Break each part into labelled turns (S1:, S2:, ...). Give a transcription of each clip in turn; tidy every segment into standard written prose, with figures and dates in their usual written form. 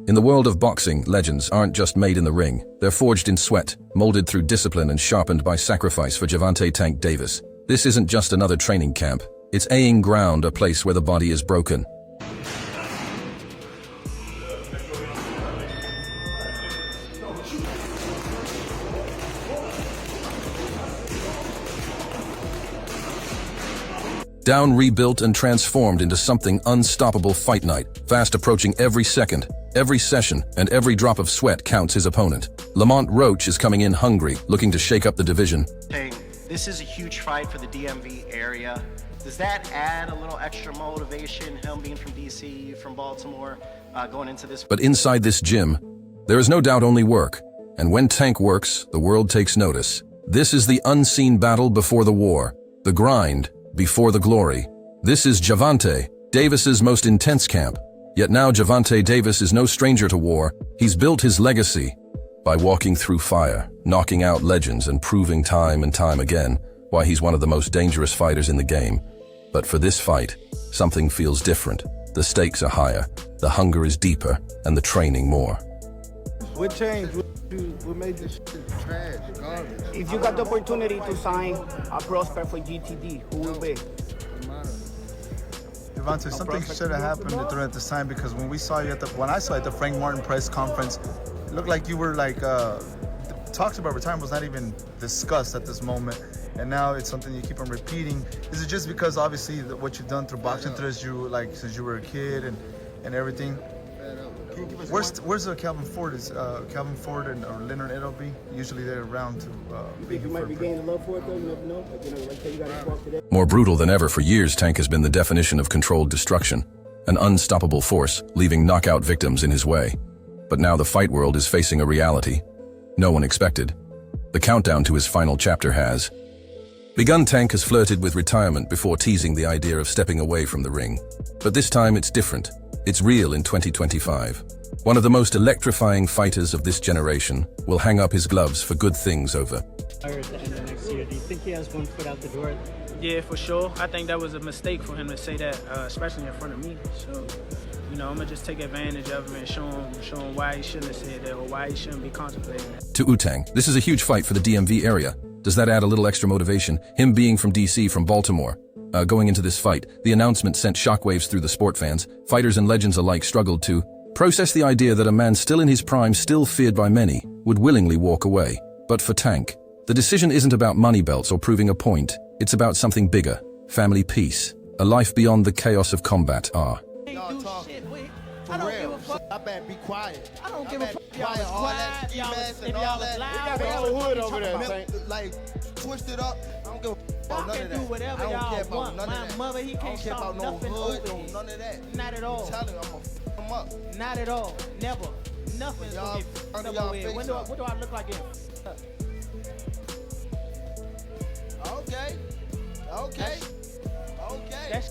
S1: In the world of boxing, legends aren't just made in the ring. They're forged in sweat, molded through discipline and sharpened by sacrifice. For Gervonta "Tank" Davis, this isn't just another training camp. It's aying ground, a place where the body is broken. Down, rebuilt and transformed into something unstoppable. Fight night, fast approaching every second. Every session and every drop of sweat counts his opponent. Lamont Roach is coming in hungry, looking to shake up the division.
S2: Hey, this is a huge fight for the DMV area. Does that add a little extra motivation, him being from DC, from Baltimore, going into this?
S1: But inside this gym, there is no doubt only work. And when Tank works, the world takes notice. This is the unseen battle before the war, the grind before the glory. This is Gervonta Davis's most intense camp. Yet now Gervonta Davis is no stranger to war. He's built his legacy by walking through fire, knocking out legends and proving time and time again why he's one of the most dangerous fighters in the game. But for this fight, something feels different. The stakes are higher, the hunger is deeper, and the training more.
S3: What changed? What made this shit trash, garbage?
S4: If you got the opportunity to sign a prospect for GTD, who will be?
S3: Gervonta, something should have happened at the time, because when I saw you at the Frank Martin press conference, it looked like you were like talks about retirement was not even discussed at this moment, and now it's something you keep on repeating. Is it just because obviously what you've done through boxing since you were a kid and everything? Where's Calvin Ford? Is Calvin Ford or Leonard Edelby? Usually they're around to.
S4: You think you might be gaining love for it though? You never know. Like you gotta walk today.
S1: More brutal than ever, for years, Tank has been the definition of controlled destruction, an unstoppable force, leaving knockout victims in his way. But now the fight world is facing a reality no one expected. The countdown to his final chapter has begun. Tank has flirted with retirement before teasing the idea of stepping away from the ring. But this time it's different. It's real in 2025. One of the most electrifying fighters of this generation will hang up his gloves for good things over.
S5: At the end of next year, do you think he has one foot out the door?
S6: Yeah, for sure. I think that was a mistake for him to say that, especially in front of me. So, I'm gonna just take advantage of him and show him why he shouldn't have said that or why he shouldn't be contemplating that.
S1: To Wu-Tang, this is a huge fight for the DMV area. Does that add a little extra motivation? Him being from DC, from Baltimore. Going into this fight, the announcement sent shockwaves through the sport fans. Fighters and legends alike struggled to process the idea that a man still in his prime, still feared by many, would willingly walk away. But for Tank, the decision isn't about money belts or proving a point. It's about something bigger, family peace, a life beyond the chaos of combat.
S7: Y'all talking. For real. I better be quiet.
S8: I don't give a fuck. Y'all was
S7: all that
S8: quiet. Y'all was, if
S7: and
S8: y'all
S7: all
S8: was
S7: that.
S8: loud.
S3: We got the whole hood over there, Tank.
S7: Like, twist it up. I don't give a fuck about
S8: Y'all
S7: none
S8: can
S7: of
S8: do
S7: that.
S8: whatever
S7: I don't care
S8: y'all
S7: about
S8: want.
S7: none
S8: My
S7: of that.
S8: mother, he
S7: I don't
S8: can't
S7: care
S8: stop
S7: about no
S8: nothing
S7: hood,
S8: over here.
S7: none of that.
S8: Not at all.
S7: I'm telling you, I'm gonna f them up.
S8: Not at all. Never. Nothing's
S7: Y'all
S8: gonna get
S7: under
S8: f***ed
S7: y'all
S8: over here.
S7: face
S8: What do I look like here?
S7: Okay. Okay. Okay.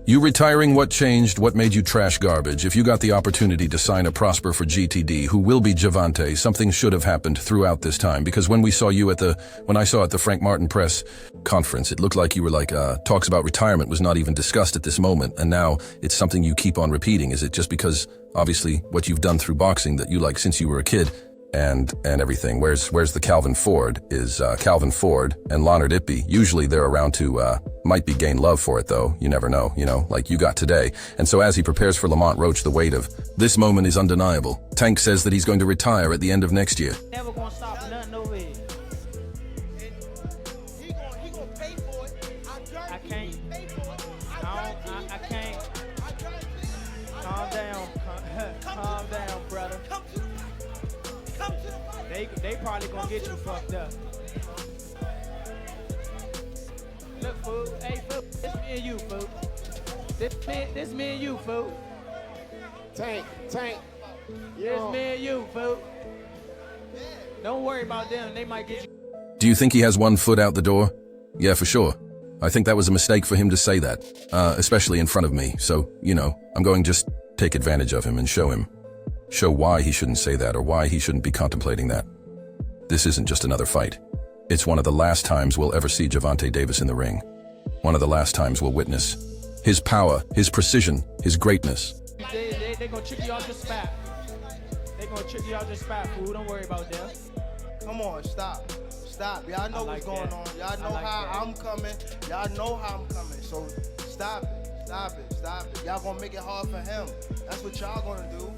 S1: You retiring, what changed? What made you trash garbage? If you got the opportunity to sign a prosper for GTD, who will be Gervonta, something should have happened throughout this time. Because when I saw at the Frank Martin press conference, it looked like you were like, talks about retirement was not even discussed at this moment. And now it's something you keep on repeating. Is it just because, obviously, what you've done through boxing that you like since you were a kid? And everything. Where's the Calvin Ford? Is Calvin Ford and Leonard Edelby, usually they're around to might be gain love for it though. You never know, like you got today. And so as he prepares for Lamont Roach, the weight of this moment is undeniable. Tank says that he's going to retire at the end of next year.
S8: Never gonna stop nothing over here.
S7: He gonna pay for it.
S8: I can't.
S7: Pay for it.
S8: I can't. Calm down. Calm down, brother.
S7: Come to the fight. Come to the fight.
S8: They probably gonna get you fucked up. Look, fool. Hey, fool. This me and you, fool. This me and you, fool.
S3: Tank.
S8: This me and you, fool. Don't worry about them. They might get you.
S1: Do you think he has one foot out the door? Yeah, for sure. I think that was a mistake for him to say that, especially in front of me. So, I'm going to just take advantage of him and show why he shouldn't say that or why he shouldn't be contemplating that. This isn't just another fight. It's one of the last times we'll ever see Gervonta Davis in the ring. One of the last times we'll witness his power, his precision, his greatness.
S8: They gonna trick you off your spot. gonna trick y'all just spot food. Don't worry about that.
S7: Come on, stop. Stop. Y'all know
S8: like
S7: what's going
S8: that.
S7: on. Y'all know
S8: like
S7: how
S8: that.
S7: I'm coming. Y'all know how I'm coming. So stop it. Stop it. Stop it. Y'all gonna make it hard for him. That's what y'all gonna do.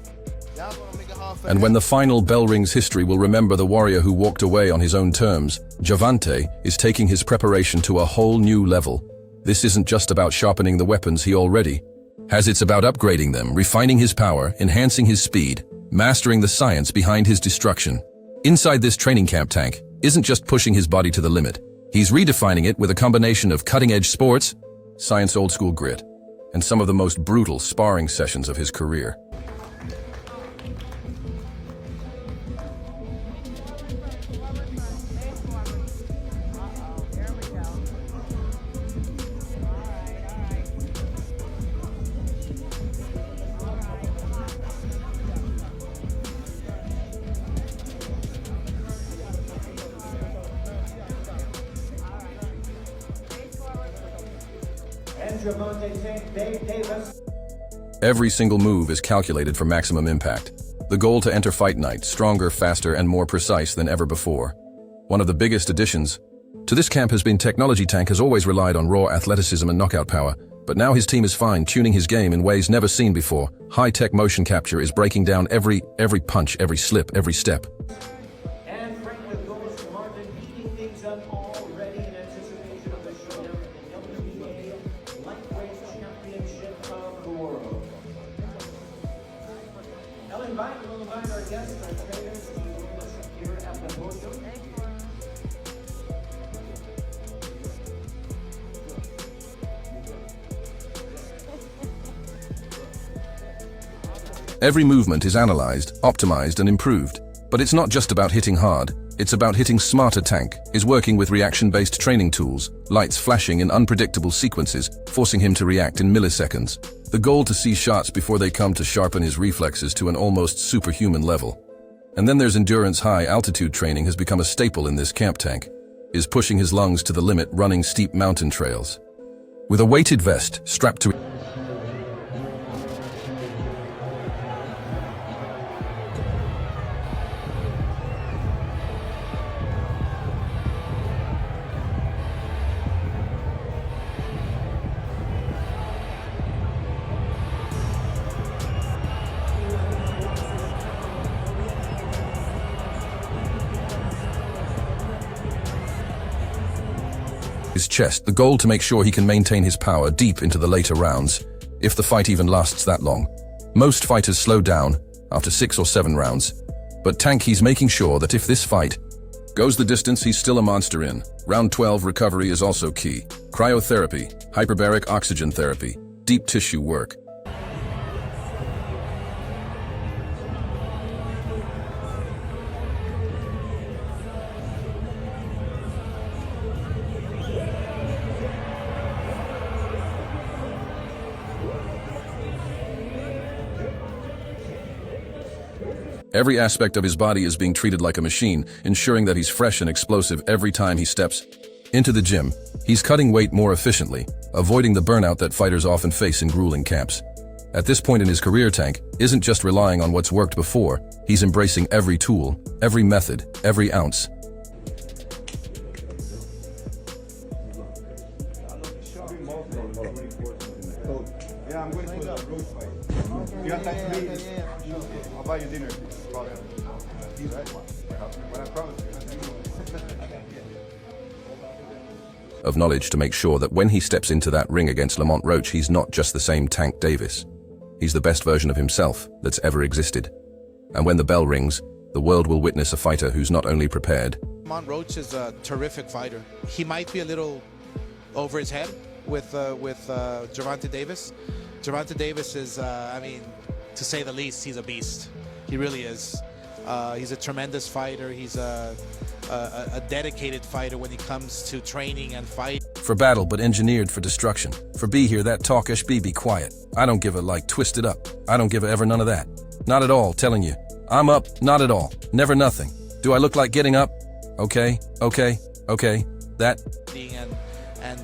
S7: Y'all gonna make it hard for him.
S1: And when the final bell rings, history will remember the warrior who walked away on his own terms. Gervonta is taking his preparation to a whole new level. This isn't just about sharpening the weapons he already has. It's about upgrading them, refining his power, enhancing his speed, mastering the science behind his destruction. Inside this training camp, Tank isn't just pushing his body to the limit. He's redefining it with a combination of cutting-edge sports, science, old-school grit, and some of the most brutal sparring sessions of his career. Every single move is calculated for maximum impact. The goal to enter fight night stronger, faster, and more precise than ever before. One of the biggest additions to this camp has been technology. Tank has always relied on raw athleticism and knockout power, but now his team is fine-tuning his game in ways never seen before. High-tech motion capture is breaking down every punch, every slip, every step.
S9: And Frank with goals from Martin, heating things up already in anticipation of the showdown in the WBA Lightweight Championship of the World. We'll invite our guests, our trainers, to join us here at the podium.
S1: Every movement is analyzed, optimized, and improved. But it's not just about hitting hard, it's about hitting smarter. Tank is working with reaction-based training tools, lights flashing in unpredictable sequences, forcing him to react in milliseconds. The goal to see shots before they come, to sharpen his reflexes to an almost superhuman level. And then there's endurance. High-altitude training has become a staple in this camp. Tank is pushing his lungs to the limit, running steep mountain trails with a weighted vest strapped to his chest, the goal to make sure he can maintain his power deep into the later rounds, if the fight even lasts that long. Most fighters slow down after 6 or 7 rounds, but Tank, he's making sure that if this fight goes the distance, he's still a monster in. Round 12 recovery is also key. Cryotherapy, hyperbaric oxygen therapy, deep tissue work. Every aspect of his body is being treated like a machine, ensuring that he's fresh and explosive every time he steps into the gym. He's cutting weight more efficiently, avoiding the burnout that fighters often face in grueling camps. At this point in his career, Tank isn't just relying on what's worked before, he's embracing every tool, every method, every ounce.
S3: Yeah, I'm going for the road fight. You have time to meet? I'll buy you dinner.
S1: Of knowledge to make sure that when he steps into that ring against Lamont Roach, he's not just the same Tank Davis. He's the best version of himself that's ever existed. And when the bell rings, the world will witness a fighter who's not only prepared.
S10: Lamont Roach is a terrific fighter. He might be a little over his head with Gervonta Davis. Gervonta Davis is, I mean, to say the least, he's a beast. He really is. He's a tremendous fighter. He's a dedicated fighter when it comes to training and fight.
S1: For battle, but engineered for destruction. For be here, that talkish be quiet. I don't give a like twisted up. I don't give a ever none of that. Not at all, telling you. I'm up, not at all. Never nothing. Do I look like getting up? Okay. That.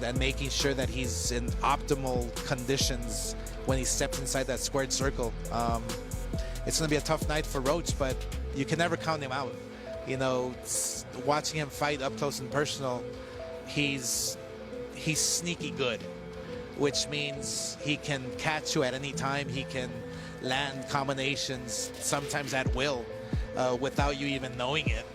S10: And making sure that he's in optimal conditions when he steps inside that squared circle. it's going to be a tough night for Roach, but you can never count him out. You know, watching him fight up close and personal, he's sneaky good, which means he can catch you at any time. He can land combinations, sometimes at will, without you even knowing it.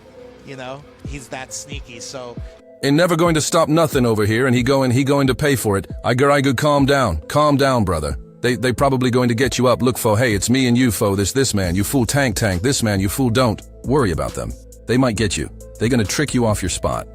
S10: You know, he's that sneaky. So
S1: Ain't never going to stop nothing over here, and he going to pay for it. I could calm down, brother. They probably going to get you up. Look, fo, hey, it's me and you, fo. This man, you fool tank, this man, you fool. Don't worry about them. They might get you. They're gonna trick you off your spot.